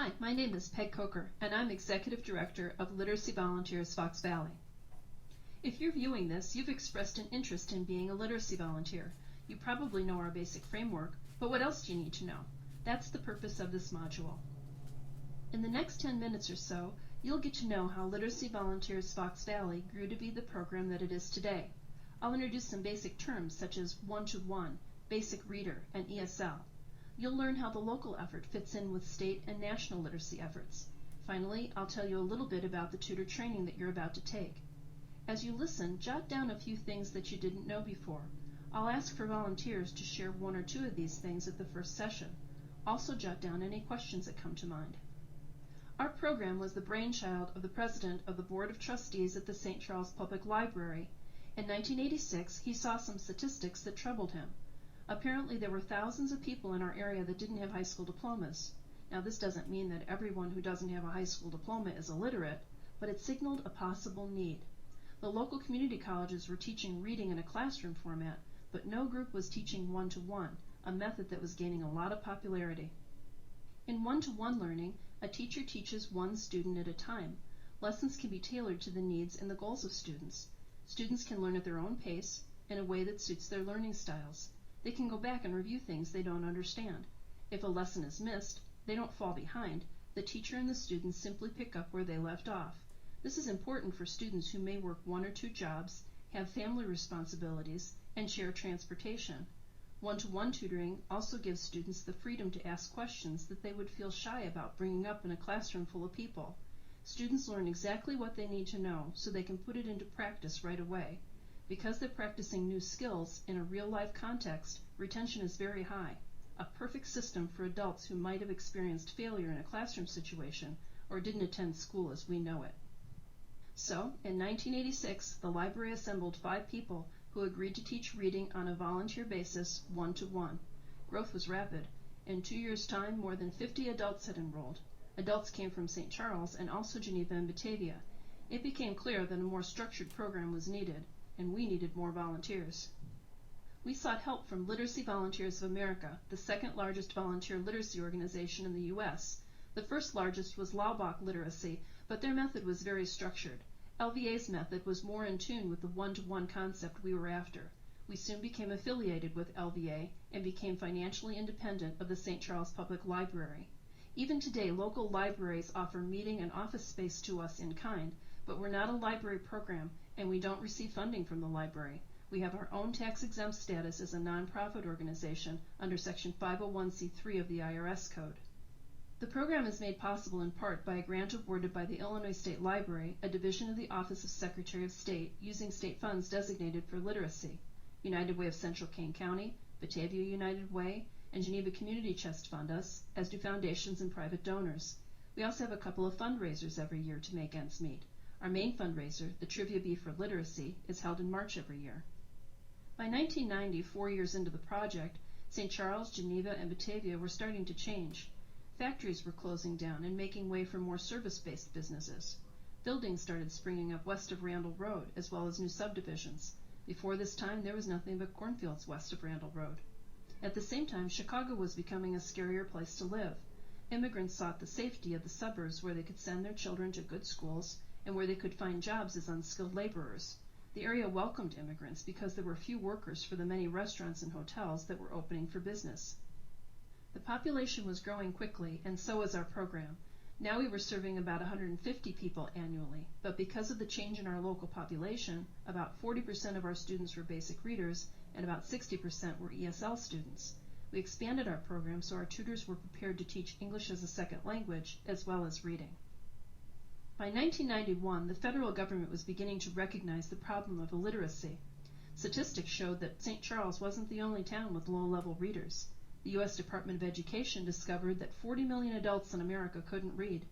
Hi, my name is Peg Coker, and I'm Executive Director of Literacy Volunteers Fox Valley. If you're viewing this, you've expressed an interest in being a literacy volunteer. You probably know our basic framework, but what else do you need to know? That's the purpose of this module. In the next 10 minutes or so, you'll get to know how Literacy Volunteers Fox Valley grew to be the program that it is today. I'll introduce some basic terms such as one-to-one, basic reader, and ESL. You'll learn how the local effort fits in with state and national literacy efforts. Finally, I'll tell you a little bit about the tutor training that you're about to take. As you listen, jot down a few things that you didn't know before. I'll ask for volunteers to share one or two of these things at the first session. Also jot down any questions that come to mind. Our program was the brainchild of the president of the Board of Trustees at the St. Charles Public Library. In 1986, he saw some statistics that troubled him. Apparently, there were thousands of people in our area that didn't have high school diplomas. Now, this doesn't mean that everyone who doesn't have a high school diploma is illiterate, but it signaled a possible need. The local community colleges were teaching reading in a classroom format, but no group was teaching one-to-one, a method that was gaining a lot of popularity. In one-to-one learning, a teacher teaches one student at a time. Lessons can be tailored to the needs and the goals of students. Students can learn at their own pace, in a way that suits their learning styles. They can go back and review things they don't understand. If a lesson is missed, they don't fall behind. The teacher and the students simply pick up where they left off. This is important for students who may work one or two jobs, have family responsibilities, and share transportation. One-to-one tutoring also gives students the freedom to ask questions that they would feel shy about bringing up in a classroom full of people. Students learn exactly what they need to know so they can put it into practice right away. Because they're practicing new skills in a real-life context, retention is very high, a perfect system for adults who might have experienced failure in a classroom situation or didn't attend school as we know it. So, in 1986, the library assembled 5 people who agreed to teach reading on a volunteer basis, one-to-one. Growth was rapid. In 2 years' time, more than 50 adults had enrolled. Adults came from St. Charles and also Geneva and Batavia. It became clear that a more structured program was needed, and we needed more volunteers. We sought help from Literacy Volunteers of America, the second largest volunteer literacy organization in the U.S. The first largest was Laubach Literacy, but their method was very structured. LVA's method was more in tune with the one-to-one concept we were after. We soon became affiliated with LVA and became financially independent of the St. Charles Public Library. Even today, local libraries offer meeting and office space to us in kind, but we're not a library program, and we don't receive funding from the library. We have our own tax-exempt status as a nonprofit organization under Section 501c3 of the IRS Code. The program is made possible in part by a grant awarded by the Illinois State Library, a division of the Office of Secretary of State, using state funds designated for literacy. United Way of Central Kane County, Batavia United Way, and Geneva Community Chest fund us, as do foundations and private donors. We also have a couple of fundraisers every year to make ends meet. Our main fundraiser, the Trivia Bee for Literacy, is held in March every year. By 1990, 4 years into the project, St. Charles, Geneva, and Batavia were starting to change. Factories were closing down and making way for more service-based businesses. Buildings started springing up west of Randall Road, as well as new subdivisions. Before this time, there was nothing but cornfields west of Randall Road. At the same time, Chicago was becoming a scarier place to live. Immigrants sought the safety of the suburbs where they could send their children to good schools and where they could find jobs as unskilled laborers. The area welcomed immigrants because there were few workers for the many restaurants and hotels that were opening for business. The population was growing quickly, and so was our program. Now we were serving about 150 people annually, but because of the change in our local population, about 40% of our students were basic readers and about 60% were ESL students. We expanded our program so our tutors were prepared to teach English as a second language as well as reading. By 1991, the federal government was beginning to recognize the problem of illiteracy. Statistics showed that St. Charles wasn't the only town with low-level readers. The U.S. Department of Education discovered that 40 million adults in America couldn't read.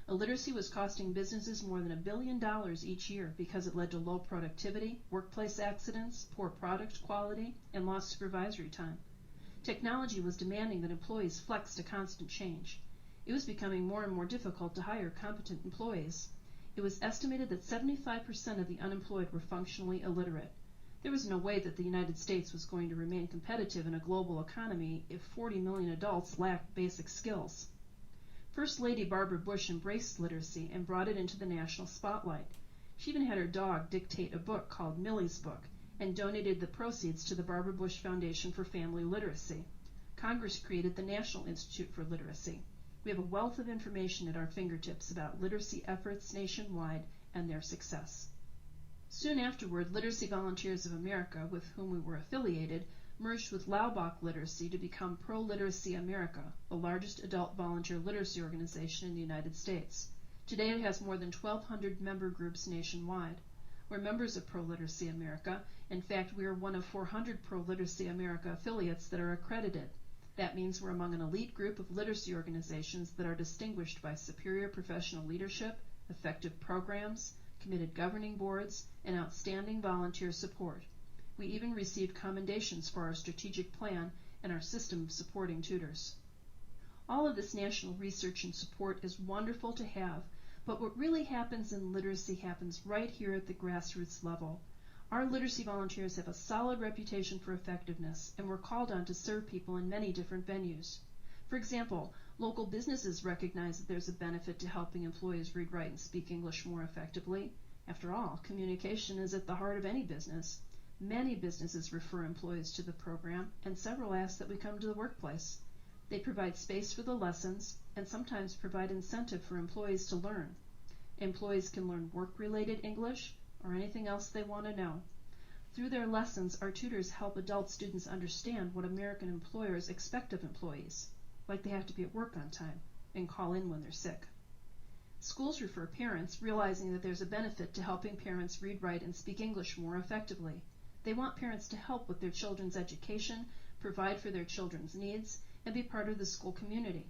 Illiteracy was costing businesses more than $1 billion each year because it led to low productivity, workplace accidents, poor product quality, and lost supervisory time. Technology was demanding that employees flex to constant change. It was becoming more and more difficult to hire competent employees. It was estimated that 75% of the unemployed were functionally illiterate. There was no way that the United States was going to remain competitive in a global economy if 40 million adults lacked basic skills. First Lady Barbara Bush embraced literacy and brought it into the national spotlight. She even had her dog dictate a book called Millie's Book and donated the proceeds to the Barbara Bush Foundation for Family Literacy. Congress created the National Institute for Literacy. We have a wealth of information at our fingertips about literacy efforts nationwide and their success. Soon afterward, Literacy Volunteers of America, with whom we were affiliated, merged with Laubach Literacy to become Pro-Literacy America, the largest adult volunteer literacy organization in the United States. Today it has more than 1,200 member groups nationwide. We're members of Pro-Literacy America. In fact, we are one of 400 Pro-Literacy America affiliates that are accredited. That means we're among an elite group of literacy organizations that are distinguished by superior professional leadership, effective programs, committed governing boards, and outstanding volunteer support. We even received commendations for our strategic plan and our system of supporting tutors. All of this national research and support is wonderful to have, but what really happens in literacy happens right here at the grassroots level. Our literacy volunteers have a solid reputation for effectiveness, and we're called on to serve people in many different venues. For example, local businesses recognize that there's a benefit to helping employees read, write, and speak English more effectively. After all, communication is at the heart of any business. Many businesses refer employees to the program, and several ask that we come to the workplace. They provide space for the lessons, and sometimes provide incentive for employees to learn. Employees can learn work-related English, or anything else they want to know. Through their lessons, our tutors help adult students understand what American employers expect of employees, like they have to be at work on time and call in when they're sick. Schools refer parents, realizing that there's a benefit to helping parents read, write, and speak English more effectively. They want parents to help with their children's education, provide for their children's needs, and be part of the school community.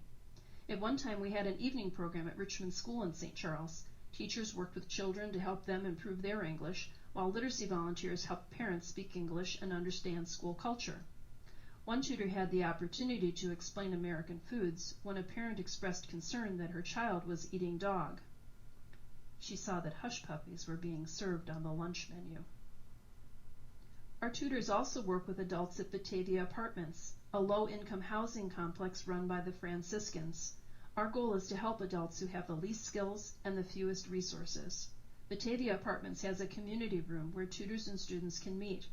At one time, we had an evening program at Richmond School in St. Charles. Teachers worked with children to help them improve their English, while literacy volunteers helped parents speak English and understand school culture. One tutor had the opportunity to explain American foods when a parent expressed concern that her child was eating dog. She saw that hush puppies were being served on the lunch menu. Our tutors also work with adults at Batavia Apartments, a low-income housing complex run by the Franciscans. Our goal is to help adults who have the least skills and the fewest resources. Batavia Apartments has a community room where tutors and students can meet.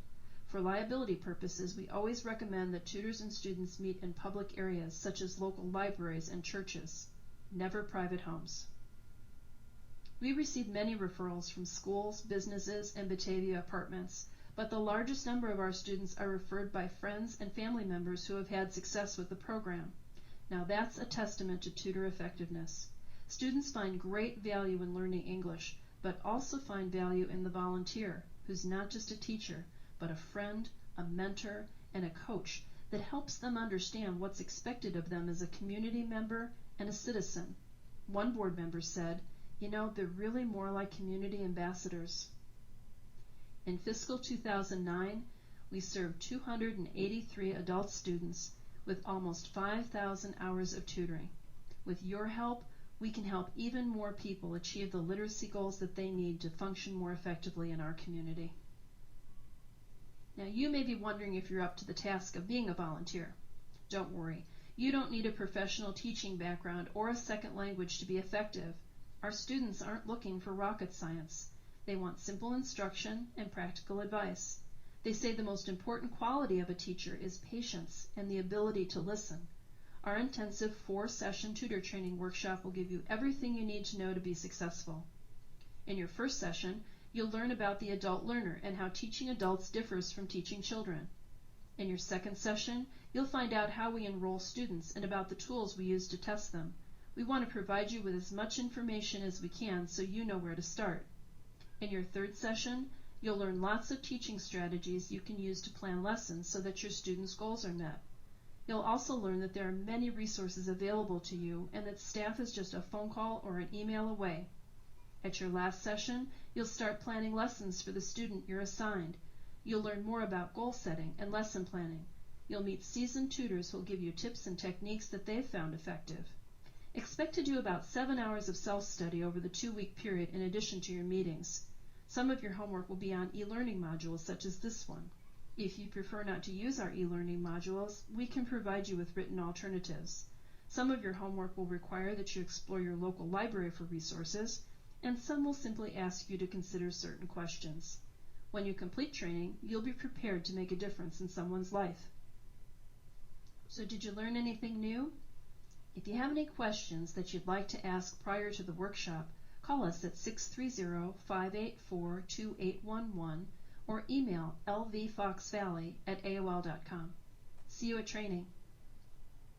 For liability purposes, we always recommend that tutors and students meet in public areas such as local libraries and churches, never private homes. We receive many referrals from schools, businesses, and Batavia Apartments, but the largest number of our students are referred by friends and family members who have had success with the program. Now that's a testament to tutor effectiveness. Students find great value in learning English, but also find value in the volunteer, who's not just a teacher, but a friend, a mentor, and a coach that helps them understand what's expected of them as a community member and a citizen. One board member said, they're really more like community ambassadors. In fiscal 2009, we served 283 adult students with almost 5,000 hours of tutoring. With your help, we can help even more people achieve the literacy goals that they need to function more effectively in our community. Now, you may be wondering if you're up to the task of being a volunteer. Don't worry. You don't need a professional teaching background or a second language to be effective. Our students aren't looking for rocket science. They want simple instruction and practical advice. They say the most important quality of a teacher is patience and the ability to listen. Our intensive 4-session tutor training workshop will give you everything you need to know to be successful. In your first session, you'll learn about the adult learner and how teaching adults differs from teaching children. In your second session, you'll find out how we enroll students and about the tools we use to test them. We want to provide you with as much information as we can so you know where to start. In your third session, you'll learn lots of teaching strategies you can use to plan lessons so that your students' goals are met. You'll also learn that there are many resources available to you and that staff is just a phone call or an email away. At your last session, you'll start planning lessons for the student you're assigned. You'll learn more about goal setting and lesson planning. You'll meet seasoned tutors who'll give you tips and techniques that they've found effective. Expect to do about 7 hours of self-study over the 2-week period in addition to your meetings. Some of your homework will be on e-learning modules such as this one. If you prefer not to use our e-learning modules, we can provide you with written alternatives. Some of your homework will require that you explore your local library for resources, and some will simply ask you to consider certain questions. When you complete training, you'll be prepared to make a difference in someone's life. So did you learn anything new? If you have any questions that you'd like to ask prior to the workshop, call us at 630-584-2811 or email lvfoxvalley@aol.com. See you at training.